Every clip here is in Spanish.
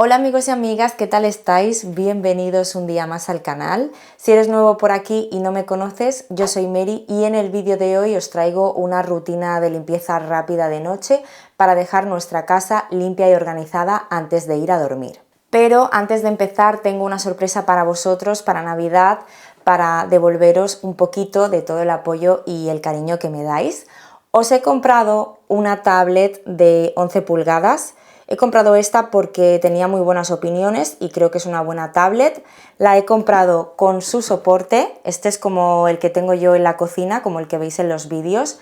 Hola amigos y amigas, ¿qué tal estáis? Bienvenidos un día más al canal. Si eres nuevo por aquí y no me conoces, yo soy Mary y en el vídeo de hoy os traigo una rutina de limpieza rápida de noche para dejar nuestra casa limpia y organizada antes de ir a dormir. Pero antes de empezar tengo una sorpresa para vosotros para Navidad, para devolveros un poquito de todo el apoyo y el cariño que me dais. Os he comprado una tablet de 11 pulgadas. He comprado esta porque tenía muy buenas opiniones y creo que es una buena tablet. La he comprado con su soporte, este es como el que tengo yo en la cocina, como el que veis en los vídeos.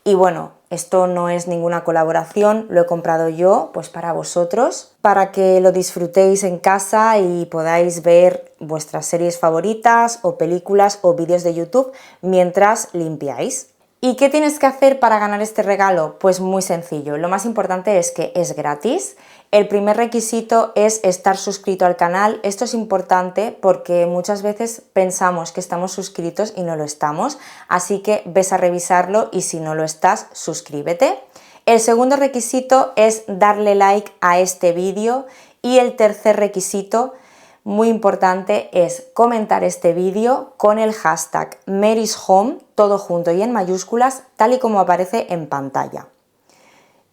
Y bueno, esto no es ninguna colaboración, lo he comprado yo pues para vosotros, para que lo disfrutéis en casa y podáis ver vuestras series favoritas o películas o vídeos de YouTube mientras limpiáis. ¿Y qué tienes que hacer para ganar este regalo? Pues muy sencillo, lo más importante es que es gratis. El primer requisito es estar suscrito al canal. Esto es importante porque muchas veces pensamos que estamos suscritos y no lo estamos, así que ves a revisarlo y si no lo estás, suscríbete. El segundo requisito es darle like a este vídeo y el tercer requisito, muy importante, es comentar este vídeo con el hashtag MarysHome, todo junto y en mayúsculas, tal y como aparece en pantalla.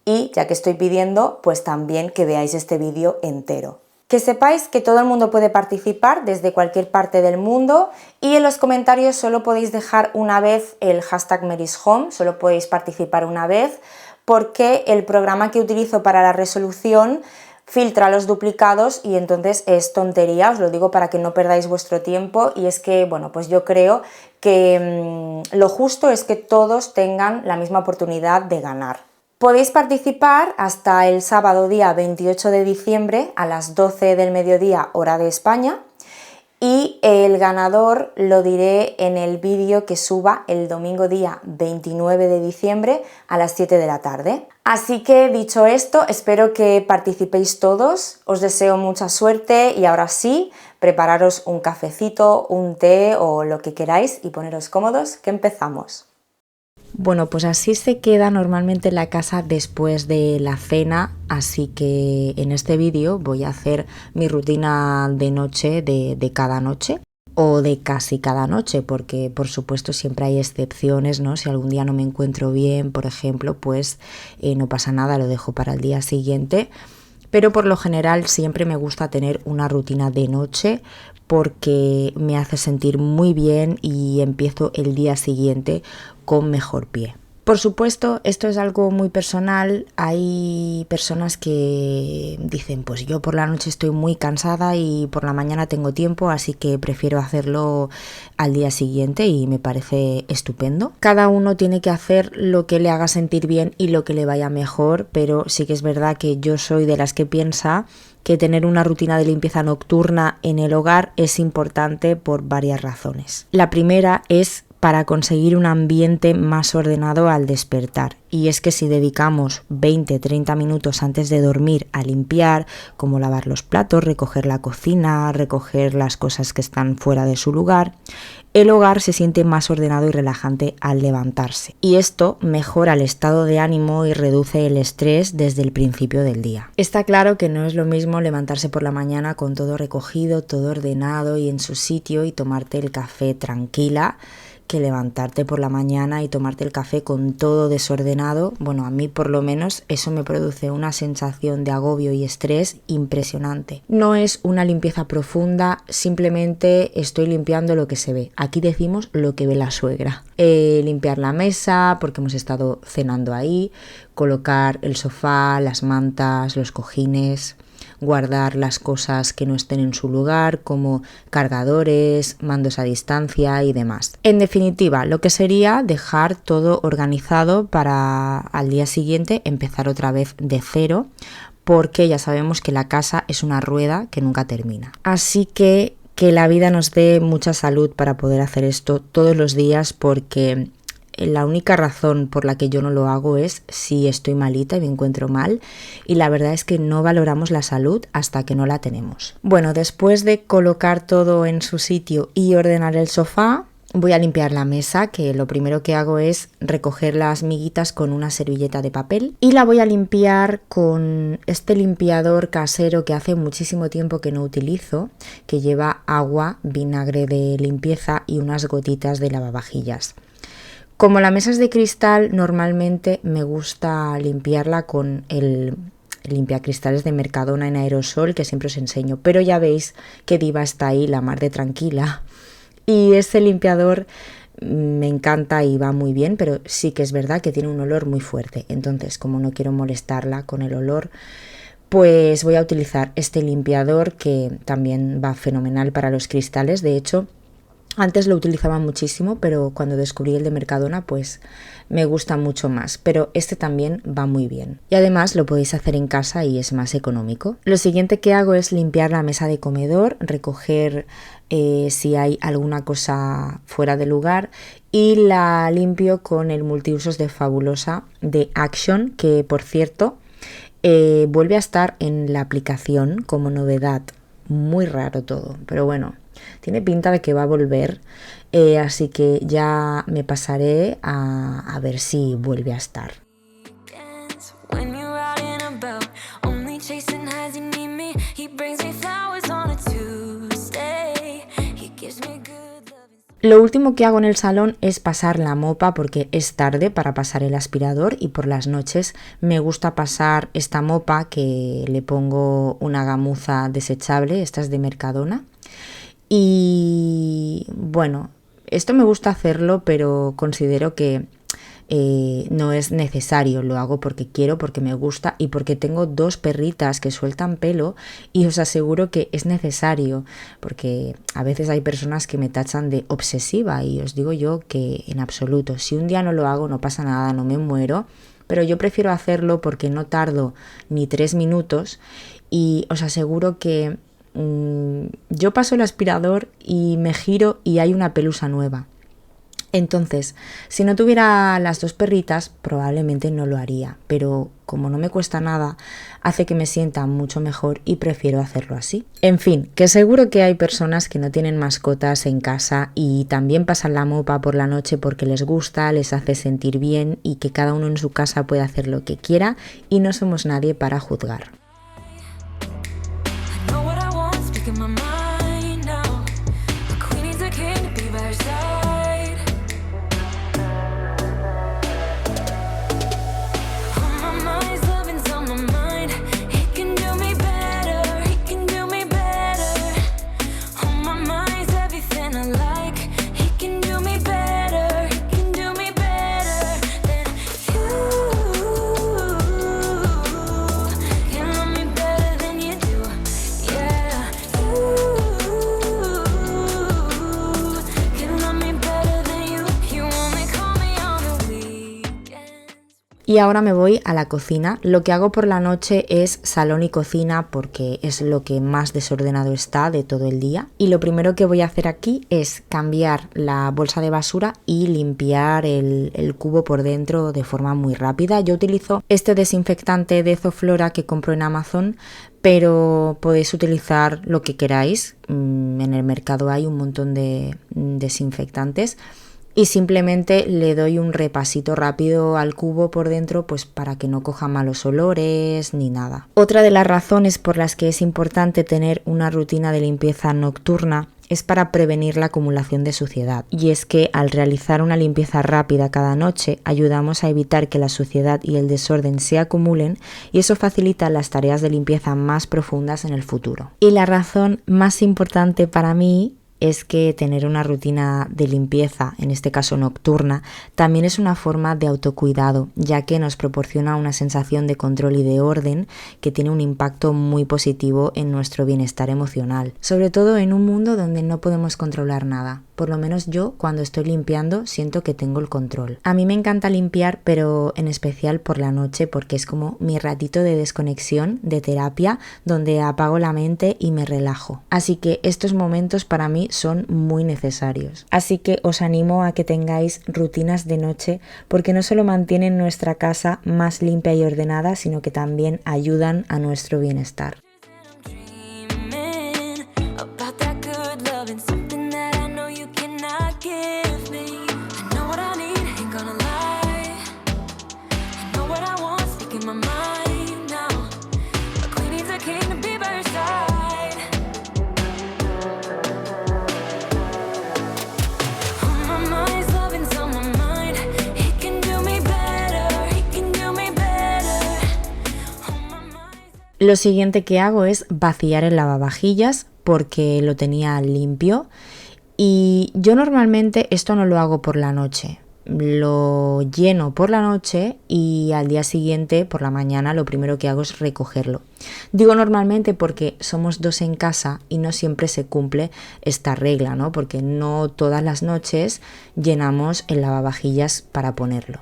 Y ya que estoy pidiendo, pues también que veáis este vídeo entero. Que sepáis que todo el mundo puede participar desde cualquier parte del mundo y en los comentarios solo podéis dejar una vez el hashtag MarysHome, solo podéis participar una vez, porque el programa que utilizo para la resolución filtra los duplicados y entonces es tontería, os lo digo para que no perdáis vuestro tiempo, y es que, bueno, pues yo creo que lo justo es que todos tengan la misma oportunidad de ganar. Podéis participar hasta el sábado día 28 de diciembre a las 12 del mediodía hora de España y el ganador lo diré en el vídeo que suba el domingo día 29 de diciembre a las 7 de la tarde. Así que dicho esto, espero que participéis todos, os deseo mucha suerte y ahora sí, prepararos un cafecito, un té o lo que queráis y poneros cómodos, que empezamos. Bueno, pues así se queda normalmente la casa después de la cena, así que en este vídeo voy a hacer mi rutina de noche de cada noche o de casi cada noche, porque por supuesto siempre hay excepciones, ¿no? Si algún día no me encuentro bien, por ejemplo, pues no pasa nada, lo dejo para el día siguiente. Pero por lo general siempre me gusta tener una rutina de noche porque me hace sentir muy bien y empiezo el día siguiente con mejor pie. Por supuesto, esto es algo muy personal. Hay personas que dicen, pues yo por la noche estoy muy cansada y por la mañana tengo tiempo, así que prefiero hacerlo al día siguiente y me parece estupendo. Cada uno tiene que hacer lo que le haga sentir bien y lo que le vaya mejor, pero sí que es verdad que yo soy de las que piensa que tener una rutina de limpieza nocturna en el hogar es importante por varias razones. La primera es para conseguir un ambiente más ordenado al despertar. Y es que si dedicamos 20-30 minutos antes de dormir a limpiar, como lavar los platos, recoger la cocina, recoger las cosas que están fuera de su lugar, el hogar se siente más ordenado y relajante al levantarse. Y esto mejora el estado de ánimo y reduce el estrés desde el principio del día. Está claro que no es lo mismo levantarse por la mañana con todo recogido, todo ordenado y en su sitio y tomarte el café tranquila, que levantarte por la mañana y tomarte el café con todo desordenado. Bueno, a mí por lo menos eso me produce una sensación de agobio y estrés impresionante. No es una limpieza profunda, simplemente estoy limpiando lo que se ve. Aquí decimos lo que ve la suegra. Limpiar la mesa porque hemos estado cenando ahí, colocar el sofá, las mantas, los cojines, guardar las cosas que no estén en su lugar, como cargadores, mandos a distancia y demás. En definitiva, lo que sería dejar todo organizado para al día siguiente empezar otra vez de cero, porque ya sabemos que la casa es una rueda que nunca termina. Así que la vida nos dé mucha salud para poder hacer esto todos los días, porque la única razón por la que yo no lo hago es si estoy malita y me encuentro mal, y la verdad es que no valoramos la salud hasta que no la tenemos. Bueno, después de colocar todo en su sitio y ordenar el sofá, voy a limpiar la mesa, que lo primero que hago es recoger las miguitas con una servilleta de papel y la voy a limpiar con este limpiador casero que hace muchísimo tiempo que no utilizo, que lleva agua, vinagre de limpieza y unas gotitas de lavavajillas. Como la mesa es de cristal, normalmente me gusta limpiarla con el limpiacristales de Mercadona en aerosol, que siempre os enseño, pero ya veis que Diva está ahí, la mar de tranquila. Y este limpiador me encanta y va muy bien, pero sí que es verdad que tiene un olor muy fuerte. Entonces, como no quiero molestarla con el olor, pues voy a utilizar este limpiador que también va fenomenal para los cristales. De hecho, antes lo utilizaba muchísimo, pero cuando descubrí el de Mercadona, pues me gusta mucho más. Pero este también va muy bien. Y además lo podéis hacer en casa y es más económico. Lo siguiente que hago es limpiar la mesa de comedor, recoger si hay alguna cosa fuera de lugar y la limpio con el multiusos de Fabulosa de Action, que por cierto vuelve a estar en la aplicación como novedad. Muy raro todo, pero bueno, tiene pinta de que va a volver, así que ya me pasaré a ver si vuelve a estar. Lo último que hago en el salón es pasar la mopa porque es tarde para pasar el aspirador y por las noches me gusta pasar esta mopa que le pongo una gamuza desechable, esta es de Mercadona. Y bueno, esto me gusta hacerlo, pero considero que no es necesario, lo hago porque quiero, porque me gusta y porque tengo dos perritas que sueltan pelo y os aseguro que es necesario, porque a veces hay personas que me tachan de obsesiva y os digo yo que en absoluto, si un día no lo hago no pasa nada, no me muero, pero yo prefiero hacerlo porque no tardo ni 3 minutos y os aseguro que yo paso el aspirador y me giro y hay una pelusa nueva. Entonces, si no tuviera las dos perritas, probablemente no lo haría, pero como no me cuesta nada, hace que me sienta mucho mejor y prefiero hacerlo así. En fin, que seguro que hay personas que no tienen mascotas en casa y también pasan la mopa por la noche porque les gusta, les hace sentir bien y que cada uno en su casa puede hacer lo que quiera y no somos nadie para juzgar. Y ahora me voy a la cocina. Lo que hago por la noche es salón y cocina porque es lo que más desordenado está de todo el día. Y lo primero que voy a hacer aquí es cambiar la bolsa de basura y limpiar el cubo por dentro de forma muy rápida. Yo utilizo este desinfectante de Zoflora que compro en Amazon, pero podéis utilizar lo que queráis. En el mercado hay un montón de desinfectantes. Y simplemente le doy un repasito rápido al cubo por dentro, pues para que no coja malos olores ni nada. Otra de las razones por las que es importante tener una rutina de limpieza nocturna es para prevenir la acumulación de suciedad. Y es que al realizar una limpieza rápida cada noche ayudamos a evitar que la suciedad y el desorden se acumulen y eso facilita las tareas de limpieza más profundas en el futuro. Y la razón más importante para mí es que tener una rutina de limpieza, en este caso nocturna, también es una forma de autocuidado, ya que nos proporciona una sensación de control y de orden que tiene un impacto muy positivo en nuestro bienestar emocional, sobre todo en un mundo donde no podemos controlar nada. Por lo menos yo, cuando estoy limpiando, siento que tengo el control. A mí me encanta limpiar, pero en especial por la noche, porque es como mi ratito de desconexión, de terapia, donde apago la mente y me relajo. Así que estos momentos para mí son muy necesarios. Así que os animo a que tengáis rutinas de noche, porque no solo mantienen nuestra casa más limpia y ordenada, sino que también ayudan a nuestro bienestar. Get Lo siguiente que hago es vaciar el lavavajillas porque lo tenía limpio y yo normalmente esto no lo hago por la noche. Lo lleno por la noche y al día siguiente, por la mañana, lo primero que hago es recogerlo. Digo normalmente porque somos 2 en casa y no siempre se cumple esta regla, ¿no? Porque no todas las noches llenamos el lavavajillas para ponerlo.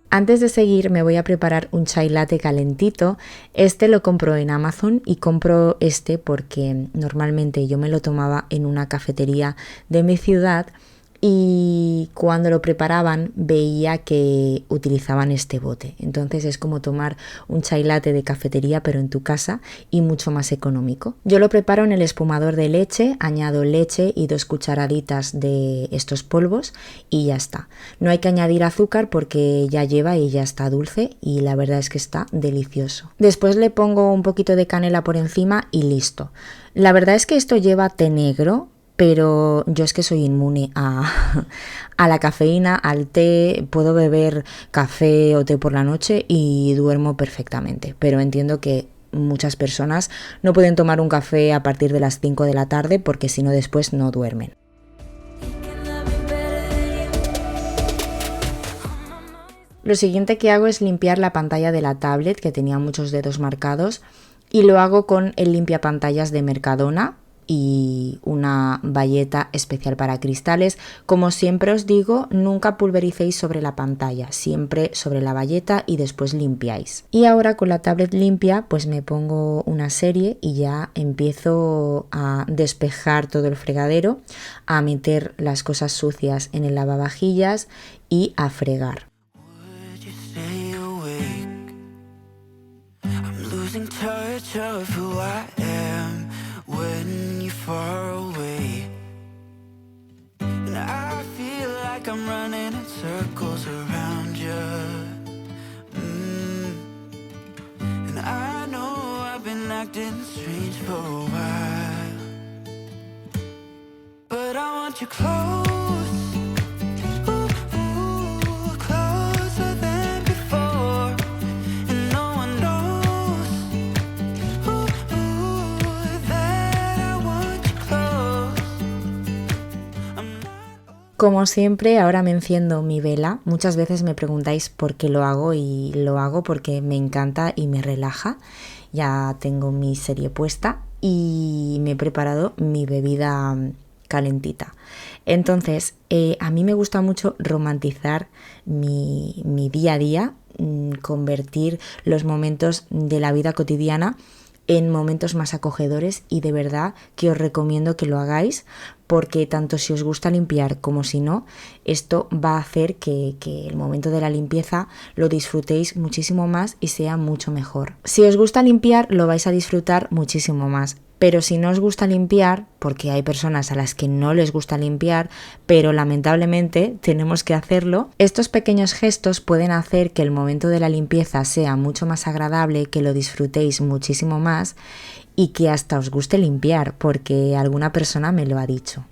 Antes de seguir me voy a preparar un chai latte calentito. Este lo compro en Amazon y compro este porque normalmente yo me lo tomaba en una cafetería de mi ciudad y cuando lo preparaban veía que utilizaban este bote. Entonces es como tomar un chai latte de cafetería pero en tu casa y mucho más económico. Yo lo preparo en el espumador de leche, añado leche y 2 cucharaditas de estos polvos y ya está. No hay que añadir azúcar porque ya lleva y ya está dulce y la verdad es que está delicioso. Después le pongo un poquito de canela por encima y listo. La verdad es que esto lleva té negro, pero yo es que soy inmune a la cafeína, al té. Puedo beber café o té por la noche y duermo perfectamente, pero entiendo que muchas personas no pueden tomar un café a partir de las 5 de la tarde porque si no después no duermen. Lo siguiente que hago es limpiar la pantalla de la tablet que tenía muchos dedos marcados y lo hago con el limpiapantallas de Mercadona y una bayeta especial para cristales. Como siempre os digo, nunca pulvericéis sobre la pantalla, siempre sobre la bayeta y después limpiáis. Y ahora con la tablet limpia pues me pongo una serie y ya empiezo a despejar todo el fregadero, a meter las cosas sucias en el lavavajillas y a fregar. When you're far away, and I feel like I'm running in circles around you. And I know I've been acting strange for a while, but I want you close. Como siempre, ahora me enciendo mi vela. Muchas veces me preguntáis por qué lo hago y lo hago porque me encanta y me relaja. Ya tengo mi serie puesta y me he preparado mi bebida calentita. Entonces, a mí me gusta mucho romantizar mi día a día, convertir los momentos de la vida cotidiana en momentos más acogedores y de verdad que os recomiendo que lo hagáis porque tanto si os gusta limpiar como si no, esto va a hacer que el momento de la limpieza lo disfrutéis muchísimo más y sea mucho mejor. Si os gusta limpiar lo vais a disfrutar muchísimo más. Pero si no os gusta limpiar, porque hay personas a las que no les gusta limpiar, pero lamentablemente tenemos que hacerlo, estos pequeños gestos pueden hacer que el momento de la limpieza sea mucho más agradable, que lo disfrutéis muchísimo más y que hasta os guste limpiar, porque alguna persona me lo ha dicho.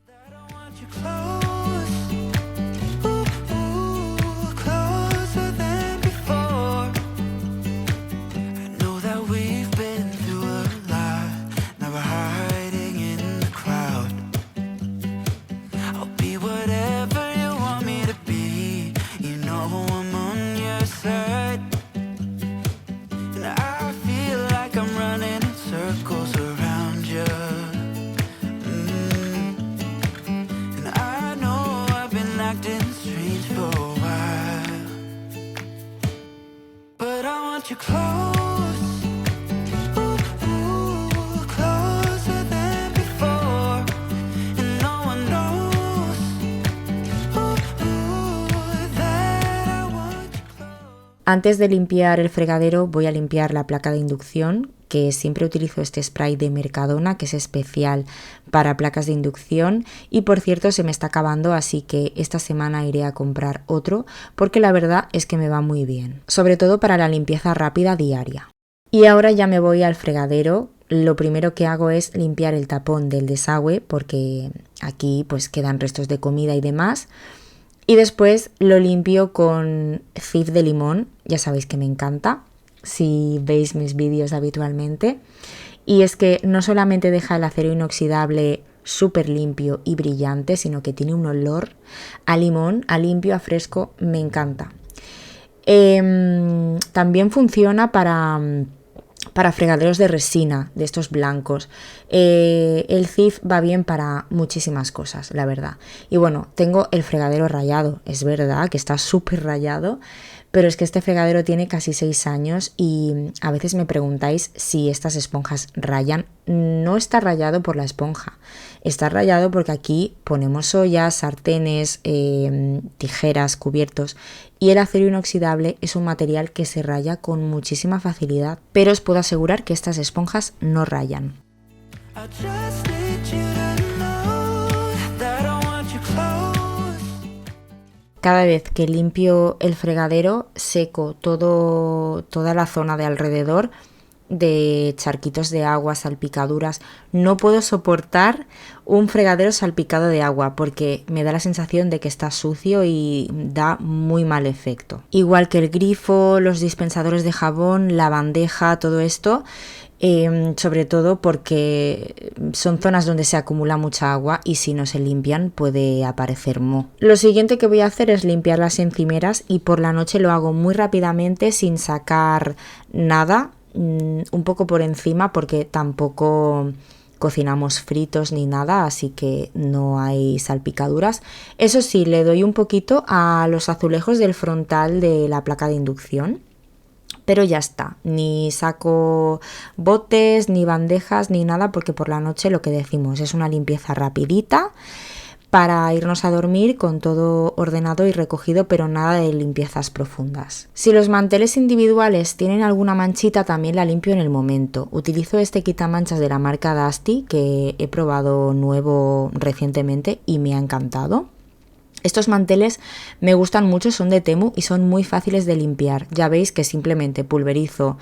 Antes de limpiar el fregadero voy a limpiar la placa de inducción, que siempre utilizo este spray de Mercadona, que es especial para placas de inducción, y por cierto se me está acabando, así que esta semana iré a comprar otro porque la verdad es que me va muy bien, sobre todo para la limpieza rápida diaria. Y ahora ya me voy al fregadero. Lo primero que hago es limpiar el tapón del desagüe porque aquí pues quedan restos de comida y demás. Y después lo limpio con Cif de limón, ya sabéis que me encanta si veis mis vídeos habitualmente. Y es que no solamente deja el acero inoxidable súper limpio y brillante, sino que tiene un olor a limón, a limpio, a fresco, me encanta. También funciona para fregaderos de resina, de estos blancos. El Cif va bien para muchísimas cosas, la verdad. Y bueno, tengo el fregadero rayado, es verdad que está súper rayado, pero es que este fregadero tiene casi 6 años y a veces me preguntáis si estas esponjas rayan. No está rayado por la esponja, está rayado porque aquí ponemos ollas, sartenes, tijeras, cubiertos, y el acero inoxidable es un material que se raya con muchísima facilidad, pero os puedo asegurar que estas esponjas no rayan. Cada vez que limpio el fregadero seco toda la zona de alrededor de charquitos de agua, salpicaduras. No puedo soportar un fregadero salpicado de agua porque me da la sensación de que está sucio y da muy mal efecto. Igual que el grifo, los dispensadores de jabón, la bandeja, todo esto. Sobre todo porque son zonas donde se acumula mucha agua y si no se limpian puede aparecer moho. Lo siguiente que voy a hacer es limpiar las encimeras y por la noche lo hago muy rápidamente sin sacar nada, un poco por encima porque tampoco cocinamos fritos ni nada, así que no hay salpicaduras. Eso sí, le doy un poquito a los azulejos del frontal de la placa de inducción. Pero ya está, ni saco botes, ni bandejas, ni nada, porque por la noche lo que decimos es una limpieza rapidita para irnos a dormir con todo ordenado y recogido, pero nada de limpiezas profundas. Si los manteles individuales tienen alguna manchita, también la limpio en el momento. Utilizo este quitamanchas de la marca Dusty, que he probado nuevo recientemente y me ha encantado. Estos manteles me gustan mucho, son de Temu y son muy fáciles de limpiar. Ya veis que simplemente pulverizo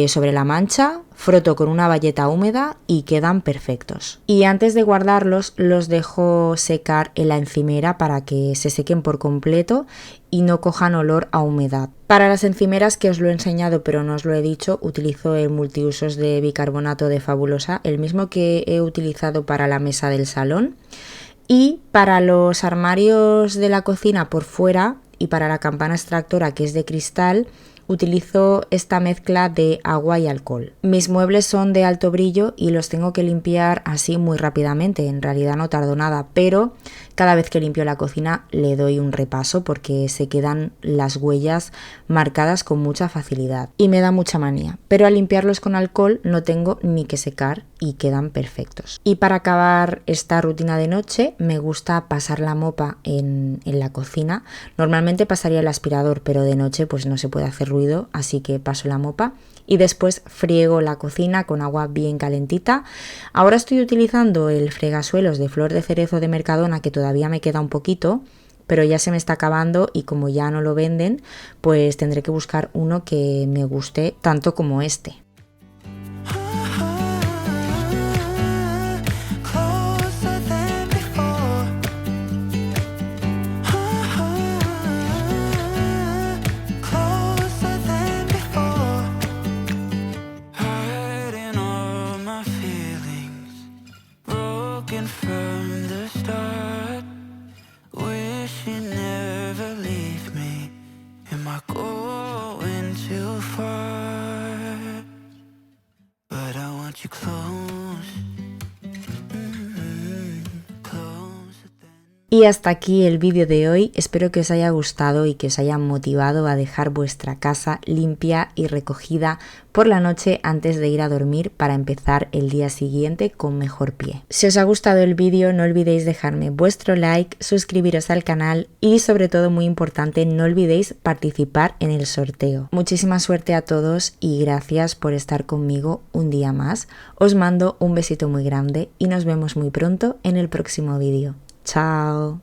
sobre la mancha, froto con una bayeta húmeda y quedan perfectos. Y antes de guardarlos los dejo secar en la encimera para que se sequen por completo y no cojan olor a humedad. Para las encimeras, que os lo he enseñado pero no os lo he dicho, utilizo el multiusos de bicarbonato de Fabulosa, el mismo que he utilizado para la mesa del salón. Y para los armarios de la cocina por fuera y para la campana extractora, que es de cristal, utilizo esta mezcla de agua y alcohol. Mis muebles son de alto brillo y los tengo que limpiar así muy rápidamente, en realidad no tardo nada, pero cada vez que limpio la cocina le doy un repaso porque se quedan las huellas marcadas con mucha facilidad y me da mucha manía, pero al limpiarlos con alcohol no tengo ni que secar y quedan perfectos. Y para acabar esta rutina de noche me gusta pasar la mopa en la cocina. Normalmente pasaría el aspirador, pero de noche pues no se puede hacer ruido, así que paso la mopa y después friego la cocina con agua bien calentita. Ahora estoy utilizando el fregasuelos de flor de cerezo de Mercadona, que todavía me queda un poquito, pero ya se me está acabando y como ya no lo venden, pues tendré que buscar uno que me guste tanto como este. Y hasta aquí el vídeo de hoy, espero que os haya gustado y que os haya motivado a dejar vuestra casa limpia y recogida por la noche antes de ir a dormir para empezar el día siguiente con mejor pie. Si os ha gustado el vídeo no olvidéis dejarme vuestro like, suscribiros al canal y sobre todo muy importante no olvidéis participar en el sorteo. Muchísima suerte a todos y gracias por estar conmigo un día más. Os mando un besito muy grande y nos vemos muy pronto en el próximo vídeo. Chao.